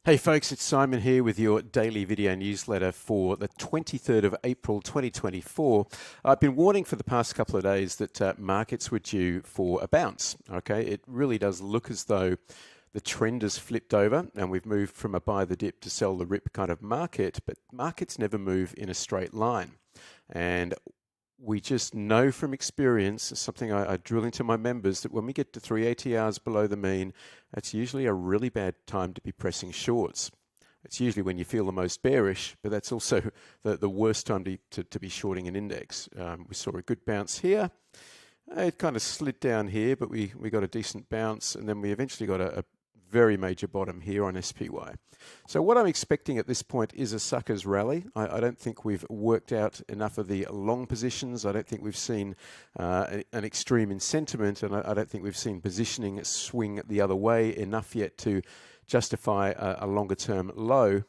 Hey folks, it's Simon here with your daily video newsletter for the 23rd of April 2024. I've been warning for the past couple of days that markets were due for a bounce. Okay, it really does look as though the trend has flipped over and we've moved from a buy the dip to sell the rip kind of market, but markets never move in a straight line. And we just know from experience, something I drill into my members, that when we get to 380 hours below the mean, that's usually a really bad time to be pressing shorts. It's usually when you feel the most bearish, but that's also the worst time to be shorting an index. We saw a good bounce here. It kind of slid down here, but we got a decent bounce, and then we eventually got a very major bottom here on SPY. So what I'm expecting at this point is a sucker's rally. I don't think we've worked out enough of the long positions. I don't think we've seen an extreme in sentiment, and I don't think we've seen positioning swing the other way enough yet to justify a longer term low.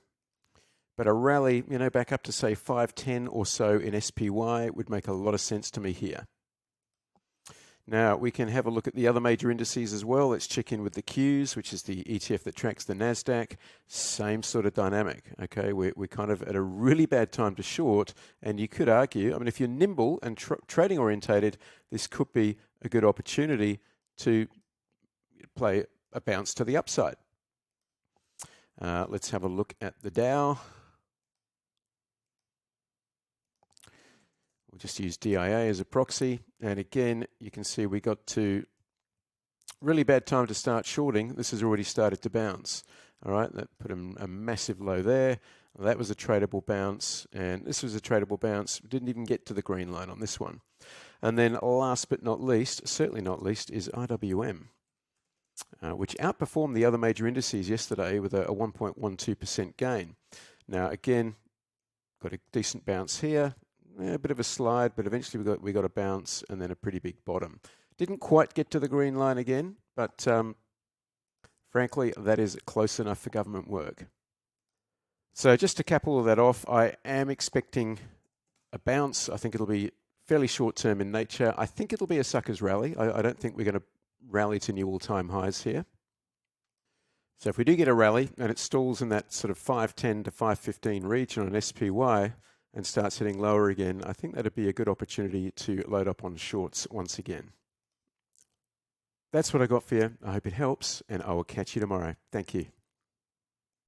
But a rally, back up to say 510 or so in SPY would make a lot of sense to me here. Now, we can have a look at the other major indices as well. Let's check in with the Qs, which is the ETF that tracks the Nasdaq. Same sort of dynamic, okay? We're kind of at a really bad time to short, and you could argue, if you're nimble and trading orientated, this could be a good opportunity to play a bounce to the upside. Let's have a look at the Dow. We'll just use DIA as a proxy. And again, you can see we got to really bad time to start shorting. This has already started to bounce. All right, that put a massive low there. That was a tradable bounce, and this was a tradable bounce. Didn't even get to the green line on this one. And then last but not least, certainly not least, is IWM, which outperformed the other major indices yesterday with a 1.12% gain. Now, again, got a decent bounce here. A bit of a slide, but eventually we got a bounce and then a pretty big bottom. Didn't quite get to the green line again, but frankly, that is close enough for government work. So just to cap all of that off, I am expecting a bounce. I think it'll be fairly short-term in nature. I think it'll be a sucker's rally. I don't think we're going to rally to new all-time highs here. So if we do get a rally and it stalls in that sort of 510 to 515 region on SPY, and starts heading lower again, I think that'd be a good opportunity to load up on shorts once again. That's what I got for you. I hope it helps, and I will catch you tomorrow. Thank you.